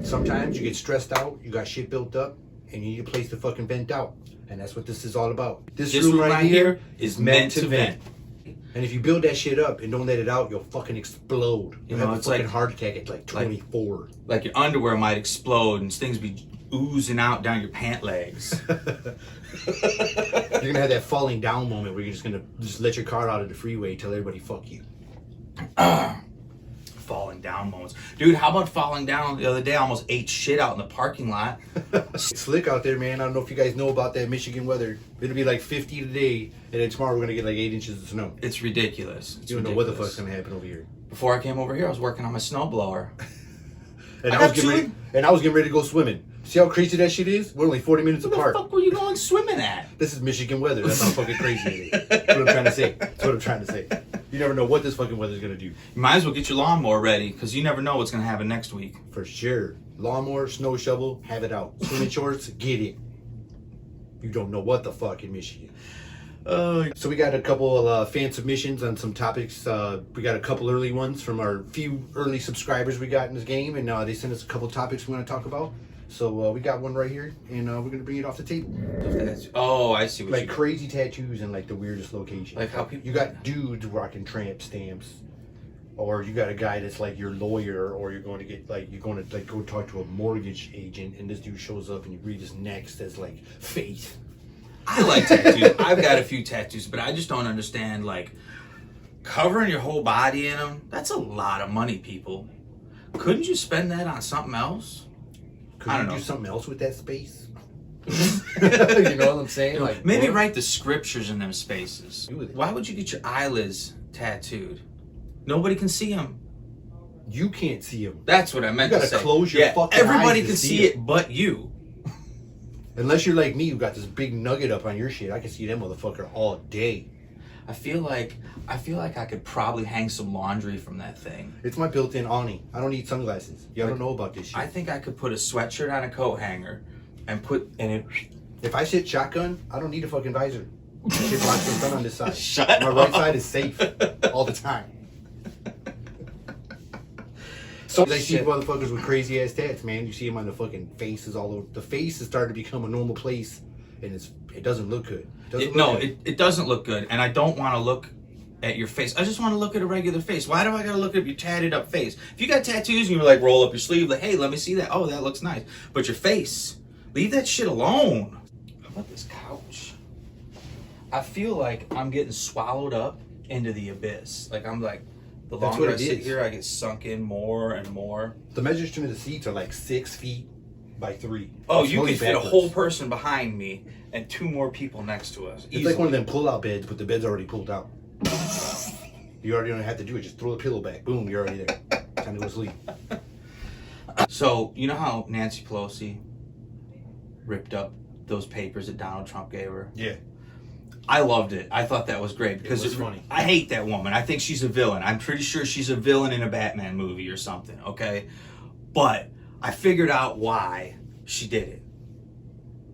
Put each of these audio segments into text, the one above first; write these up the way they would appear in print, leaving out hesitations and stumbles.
Sometimes you get stressed out, you got shit built up, and you need a place to fucking vent out. And that's what this is all about. This room right here is meant to vent. And if you build that shit up and don't let it out, you'll fucking explode. You'll have a fucking heart attack at like 24. Like your underwear might explode and things be oozing out down your pant legs. You're gonna have that falling down moment where you're just gonna let your car out of the freeway, tell everybody fuck you. Falling down moments. Dude, how about falling down the other day? I almost ate shit out in the parking lot. It's slick out there, man. I don't know if you guys know about that Michigan weather. It'll be like 50 today, and then tomorrow we're gonna get like 8 inches of snow. It's ridiculous. You don't know what the fuck's gonna happen over here. Before I came over here, I was working on my snowblower. And I was getting ready to go swimming. See how crazy that shit is? We're only 40 minutes apart. Where the fuck were you going swimming at? This is Michigan weather. That's how fucking crazy it is. That's what I'm trying to say. That's what I'm trying to say. You never know what this fucking weather's gonna do. You might as well get your lawnmower ready, because you never know what's gonna happen next week. For sure. Lawnmower, snow shovel, have it out. Swimming shorts, get it. You don't know what the fuck in Michigan. So we got a couple of fan submissions on some topics. We got a couple early ones from our few early subscribers we got in this game, and they sent us a couple topics we want to talk about. So we got one right here, and we're gonna bring it off the table. Oh, I see what like crazy tattoos in like the weirdest locations. Like how people. You got dudes rocking tramp stamps, or you got a guy that's like your lawyer, or you're going to go talk to a mortgage agent, and this dude shows up and you read his next as like faith. I like tattoos. I've got a few tattoos, but I just don't understand like covering your whole body in them. That's a lot of money, people. Couldn't you spend that on something else? I don't know. Do something else with that space? You know what I'm saying? Like maybe write the scriptures in them spaces. Why would you get your eyelids tattooed? Nobody can see them. You can't see them. That's what I meant to say. You gotta close your fucking eyes. Everybody can see it but you. Unless you're like me, you got this big nugget up on your shit. I can see that motherfucker all day. I feel like I could probably hang some laundry from that thing. It's my built-in awning. I don't need sunglasses. Y'all don't know about this shit. I think I could put a sweatshirt on a coat hanger and put in it. If I sit shotgun, I don't need a fucking visor. Shit blocks the sun on this side. Shut my up. right side is safe all the time. So I see motherfuckers with crazy ass tats, man. You see them on the fucking faces all over. The face is starting to become a normal place, and it doesn't look good. It doesn't look good, and I don't want to look at your face. I just want to look at a regular face. Why do I gotta look at your tatted up face? If you got tattoos and you like roll up your sleeve, like, hey, let me see that. Oh, that looks nice. But your face, leave that shit alone. How about this couch? I feel like I'm getting swallowed up into the abyss. Like I'm like, the longer I sit here, I get sunk in more and more. The measurement of the seats are like 6 feet by 3. Oh, you could fit a whole person behind me and 2 more people next to us. It's like one of them pull-out beds, but the bed's already pulled out. You already don't have to do it. Just throw the pillow back. Boom, you're already there. Time to go to sleep. So, you know how Nancy Pelosi ripped up those papers that Donald Trump gave her? Yeah. I loved it. I thought that was great because it was funny. I hate that woman. I think she's a villain. I'm pretty sure she's a villain in a Batman movie or something, okay? But I figured out why she did it.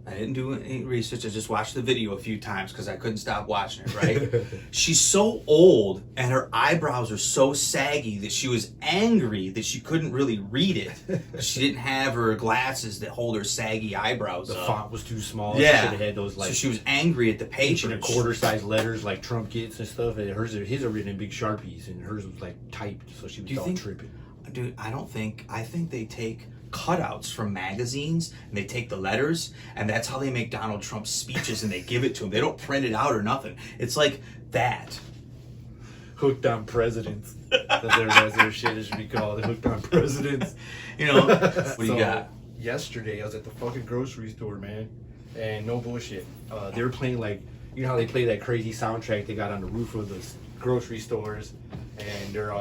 I didn't do any research. I just watched the video a few times because I couldn't stop watching it, right? She's so old and her eyebrows are so saggy that she was angry that she couldn't really read it. She didn't have her glasses that hold her saggy eyebrows The up. font was too small. Yeah. She should have had those like... So she was angry at the page. And quarter-size letters like Trump gets and stuff. And his are written in big Sharpies and hers was like typed. So she was all tripping. Dude, I think they take cutouts from magazines and they take the letters and that's how they make Donald Trump's speeches and they give it to him. They don't print it out or nothing. It's like that. Hooked on presidents. That's their shit. It should be called hooked on presidents. You know, what do you got? Yesterday I was at the fucking grocery store, man, and no bullshit. They were playing like, you know how they play that crazy soundtrack they got on the roof of the grocery stores, and they're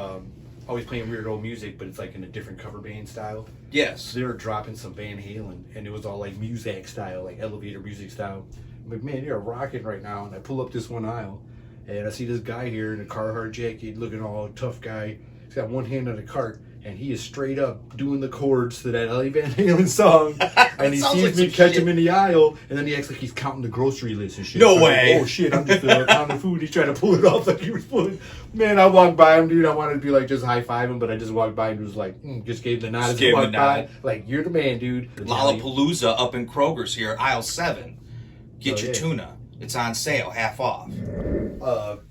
always playing weird old music, but it's like in a different cover band style. Yes. So they were dropping some Van Halen, and it was all like Muzak style, like elevator music style. I'm like, man, you're rocking right now. And I pull up this one aisle, and I see this guy here in a Carhartt jacket, looking all tough guy. He's got one hand on the cart, and he is straight up doing the chords to that Ellie Van Halen song. And he sees me catch him in the aisle, and then he acts like he's counting the grocery list and shit. No So way. Like, oh shit, I'm just counting the food. He's trying to pull it off like he was pulling. Man, I walked by him, dude. I wanted to be like just high five him, but I just walked by and was like, just gave the nod. Just As gave I him walked the by, nod. like you're the man, dude. Lollapalooza up in Kroger's here, aisle 7. Get Oh, your yeah. tuna. It's on sale, half off.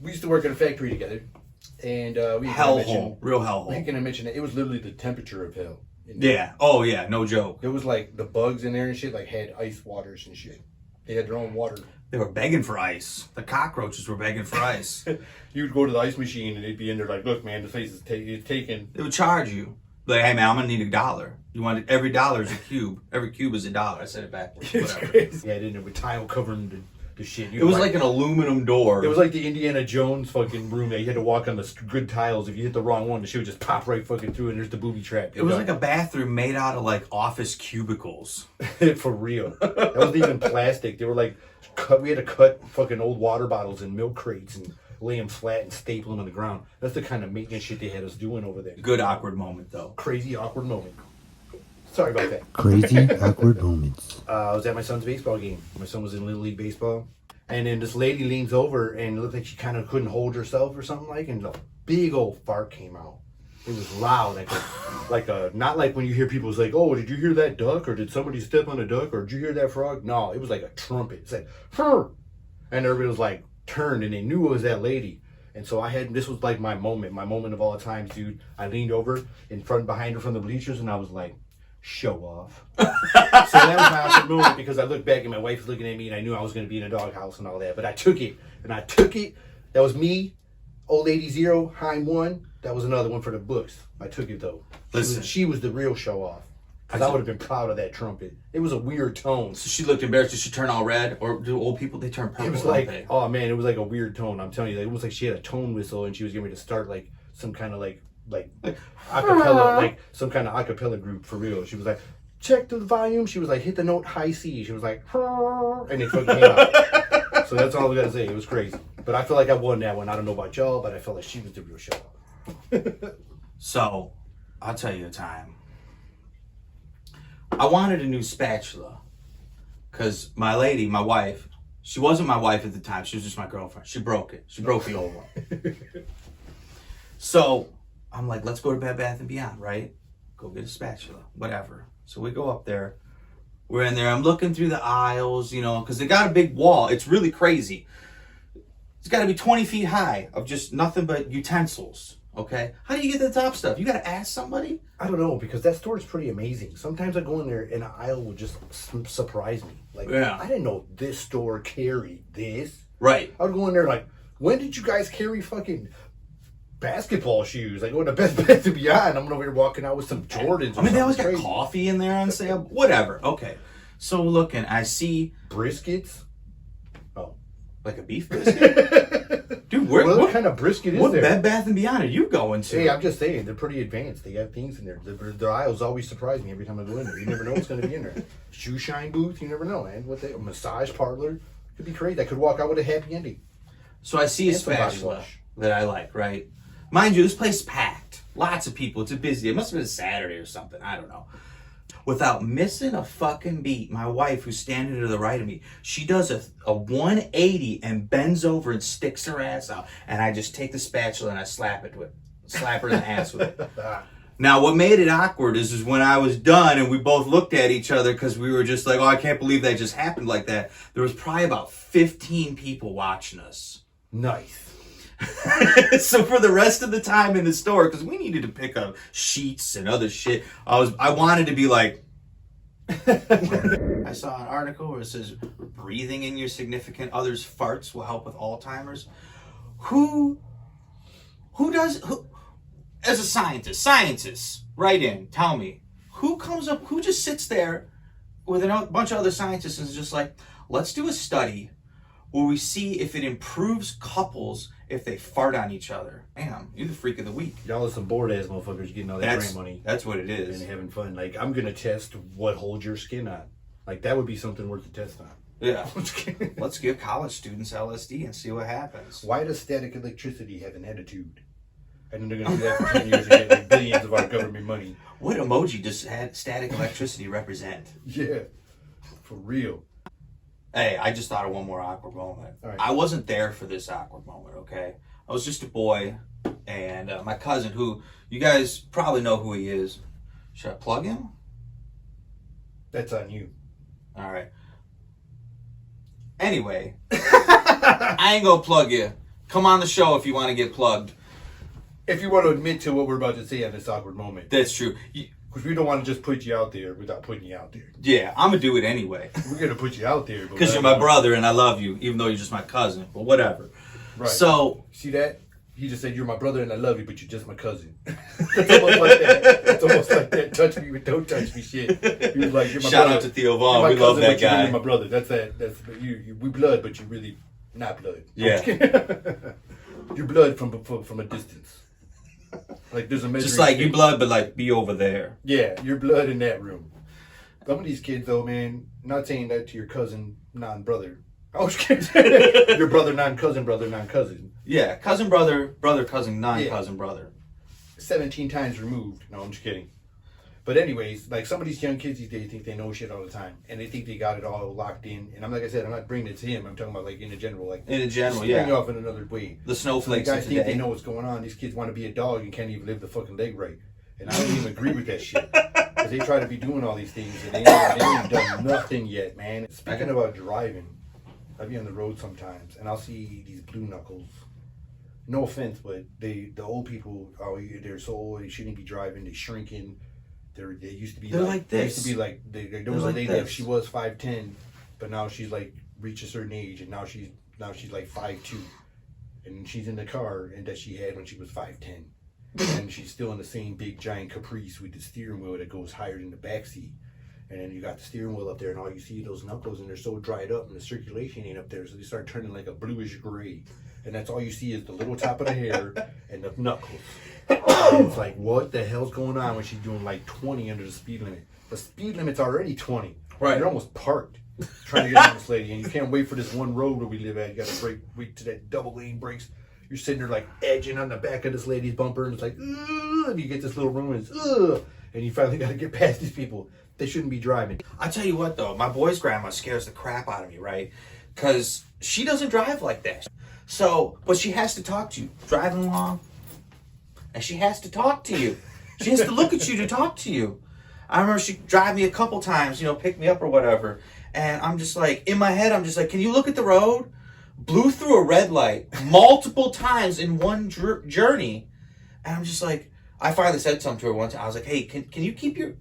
We used to work in a factory together, and we Hellhole, real We hellhole. can mention it. It was literally the temperature of hell. Yeah. Oh yeah, no joke. It was like the bugs in there and shit, like had ice waters and shit. They had their own water. They were begging for ice. The cockroaches were begging for ice. You'd go to the ice machine and they'd be in there like, look, man, the place is taken. They would charge you. Like, hey man, I'm gonna need $1. You want it? Every dollar is a cube. Every cube is $1. I said it backwards. It's Whatever. crazy. Yeah, in there with tile covering the shit. It was like an aluminum door. It was like the Indiana Jones fucking room that you had to walk on the good tiles. If you hit the wrong one, the shit would just pop right fucking through, and there's the booby trap. It was like a bathroom made out of like office cubicles. For real. That wasn't even plastic. They were like, we had to cut fucking old water bottles and milk crates and lay them flat and staple them on the ground. That's the kind of maintenance shit they had us doing over there. Good awkward moment though. Crazy awkward moment. Sorry about that. Crazy awkward moments. I was at my son's baseball game. My son was in Little League Baseball. And then this lady leans over and it looked like she kind of couldn't hold herself or something like, and a big old fart came out. It was loud, not like when you hear people say, oh, did you hear that duck? Or did somebody step on a duck? Or did you hear that frog? No, it was like a trumpet. It said, "Huh." And everybody was like, turned, and they knew it was that lady. And so this was like my moment of all times, dude. I leaned over behind her from the bleachers, and I was like, show off. So that was my awkward moment, because I looked back and my wife was looking at me and I knew I was going to be in a doghouse and all that. But I took it. That was me. Old Lady 0, Heim 1. That was another one for the books. I took it though. Listen. She was the real show off. Because I would have been proud of that trumpet. It was a weird tone. So she looked embarrassed. Did she turn all red? Or do old people, they turn purple? It was don't like, they? oh man, it was like a weird tone. I'm telling you, it was like she had a tone whistle and she was getting ready to start like some kind of like acapella, like some kind of acapella group for real. She was like, check the volume. She was like, hit the note high C. She was like, and it fucking came out. So that's all we gotta say. It was crazy. But I feel like I won that one. I don't know about y'all, but I felt like she was the real show. So, I'll tell you a time. I wanted a new spatula. Because my lady, my wife, she wasn't my wife at the time. She was just my girlfriend. She broke it. She broke the old one. So, I'm like, let's go to Bed Bath & Beyond, right? Go get a spatula. Whatever. So we go up there. We're in there. I'm looking through the aisles, because they got a big wall. It's really crazy. It's got to be 20 feet high of just nothing but utensils. Okay? How do you get the top stuff? You got to ask somebody? I don't know, because that store is pretty amazing. Sometimes I go in there and an aisle will just surprise me. Like, Yeah. I didn't know this store carried this. Right. I would go in there like, when did you guys carry fucking basketball shoes? I go to Best Bath & Beyond. I'm over here walking out with some Jordans. I mean, they always got crazy. coffee in there on sale. Whatever. Okay. So looking, I see Briskets. Oh. like a beef biscuit. Dude, What kind of brisket is what there? Bed Bath & Beyond are you going to? Hey, I'm just saying, they're pretty advanced. They got things in there. Their aisles always surprise me every time I go in there. You never know what's going to be in there. Shoe shine booth, you never know, man. A massage parlor. Could be crazy. I could walk out with a happy ending. So I see a And some body spatula wash. that I like, right? Mind you, this place is packed. Lots of people. It's busy. It must have been a Saturday or something. I don't know. Without missing a fucking beat, my wife, who's standing to the right of me, she does a 180 and bends over and sticks her ass out. And I just take the spatula and I slap her in the ass with it. Now, what made it awkward is when I was done and we both looked at each other because we were just like, oh, I can't believe that just happened like that. There was probably about 15 people watching us. Nice. So for the rest of the time in the store, because we needed to pick up sheets and other shit, I wanted to be like, I saw an article where it says breathing in your significant other's farts will help with Alzheimer's. Who as a scientist, write in, tell me, who just sits there with a bunch of other scientists and is just like, let's do a study where we see if it improves couples if they fart on each other. Damn, you're the freak of the week. Y'all are some bored ass motherfuckers getting all that grant money. That's what it is. And having fun. Like, I'm gonna test what holds your skin on. Like, that would be something worth the test on. Yeah. Let's give college students LSD and see what happens. Why does static electricity have an attitude? And then they're gonna do that for 10 years and get like billions of our government money. What emoji does static electricity represent? Yeah. For real. Hey, I just thought of one more awkward moment. All right. I wasn't there for this awkward moment, okay? I was just a boy, and my cousin, who you guys probably know who he is. Should I plug him? That's on you. All right. Anyway, I ain't gonna plug you. Come on the show if you want to get plugged. If you want to admit to what we're about to say at this awkward moment. That's true. Because we don't want to just put you out there without putting you out there. Yeah, I'm gonna do it anyway. We're going to put you out there. Because you're my brother and I love you, even though you're just my cousin. But whatever. Right. So... See that? He just said, you're my brother and I love you, but you're just my cousin. That's almost like that. It's almost like that. Touch me, but don't touch me shit. He was like, you're my Shout brother. out to Theo Vaughn. You're my We love cousin, that but you're guy. really my brother. That's that. That's you. We blood, but you're really not blood. Yeah. You're blood from a distance. Like there's a measuring Just like stick. you blood, but like be over there. Yeah, your blood in that room. Some of these kids, though, man, not saying that to your cousin, non-brother. I was kidding. Your brother, non-cousin, brother, non-cousin. Yeah, cousin, brother, brother, cousin, non-cousin, brother. 17 times removed. No, I'm just kidding. But anyways, like some of these young kids these days think they know shit all the time. And they think they got it all locked in. And I'm like I said, I'm not bringing it to him. I'm talking about like in a general. Like In a general, steering yeah. off in another way. The So snowflakes the of guys think they today. know what's going on. These kids want to be a dog and can't even live the fucking leg right. And I don't even agree with that shit. Because they try to be doing all these things and they ain't done nothing yet, man. Speaking about driving, I be on the road sometimes and I'll see these blue knuckles. No offense, but the old people, they're so old, they shouldn't be driving, they're shrinking. They used to be They're like They this. used to be like, there was a like lady, this. she was 5'10", but now she's like reached a certain age and now she's like 5'2". And she's in the car and that she had when she was 5'10". And she's still in the same big giant Caprice with the steering wheel that goes higher than the back seat. And then you got the steering wheel up there and all you see are those knuckles and they're so dried up and the circulation ain't up there. So they start turning like a bluish gray. And that's all you see is the little top of the hair and the knuckles. And it's like, what the hell's going on when she's doing like 20 under the speed limit? The speed limit's already 20. Right. You're almost parked trying to get on this lady. And you can't wait for this one road where we live at. You got to wait to that double lane brakes. You're sitting there like edging on the back of this lady's bumper, and it's like, ugh, and you get this little room, and it's, ugh, and you finally got to get past these people. They shouldn't be driving. I tell you what, though, my boy's grandma scares the crap out of me, right? Because she doesn't drive like that. So, but she has to talk to you, driving along, and she has to talk to you. She has to look at you to talk to you. I remember she drive me a couple times, pick me up or whatever, and I'm just like, in my head, I'm just like, can you look at the road? Blew through a red light multiple times in one journey. And I'm just like, I finally said something to her once. I was like, hey, can you keep you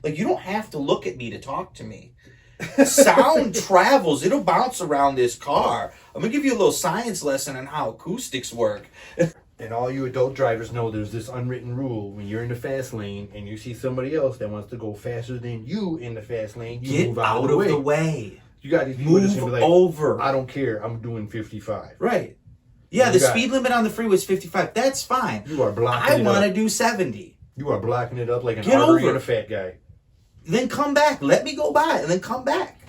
don't have to look at me to talk to me. Sound travels. It'll bounce around this car. I'm going to give you a little science lesson on how acoustics work. And all you adult drivers know there's this unwritten rule. When you're in the fast lane and you see somebody else that wants to go faster than you in the fast lane, you Get move out of the way. You got these people that's Move gonna be like, over. I don't care. I'm doing 55. Right. Yeah, You the got- speed limit on the freeway is 55. That's fine. You are blocking I it want to up. do 70. You are blocking it up like an Get artery over and a it. fat guy. Then come back. Let me go by and then come back.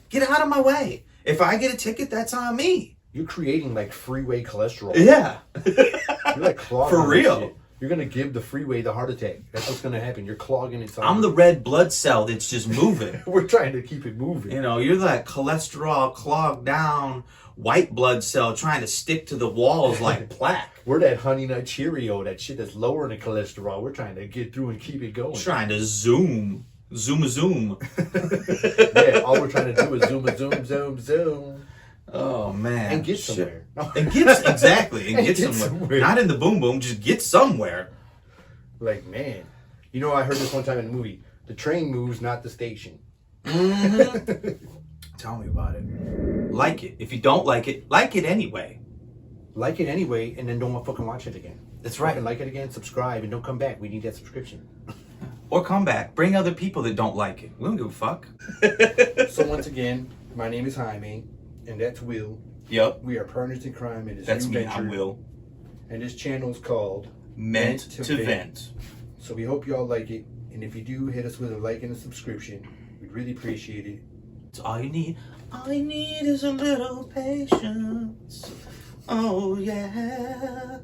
Get out of my way. If I get a ticket, that's on me. You're creating like freeway cholesterol. Yeah. You're like clogging For that real. shit. You're gonna give the freeway the heart attack. That's what's gonna happen. You're clogging it. I'm the red blood cell that's just moving. We're trying to keep it moving. You're that cholesterol clogged down white blood cell trying to stick to the walls like plaque. We're that Honey Nut Cheerio, that shit that's lowering the cholesterol. We're trying to get through and keep it going. Trying to zoom. Zoom. Yeah, all we're trying to do is zoom. Oh, man. And get Shit. somewhere. And get, exactly. And get get somewhere. somewhere. Not in the boom boom, just get somewhere. Like, man. I heard this one time in a movie. The train moves, not the station. Tell me about it. Like it. If you don't like it anyway. Like it anyway, and then don't fucking watch it again. That's right. Fucking like it again, subscribe, and don't come back. We need that subscription. Or come back. Bring other people that don't like it. We don't give a fuck. So once again, my name is Jaime. And that's Will. Yep. We are partners in crime in this That's new me. venture. I'm Will. And this channel is called Meant to vent. So we hope y'all like it. And if you do, hit us with a like and a subscription. We'd really appreciate it. It's all you need. All you need is a little patience. Oh, yeah.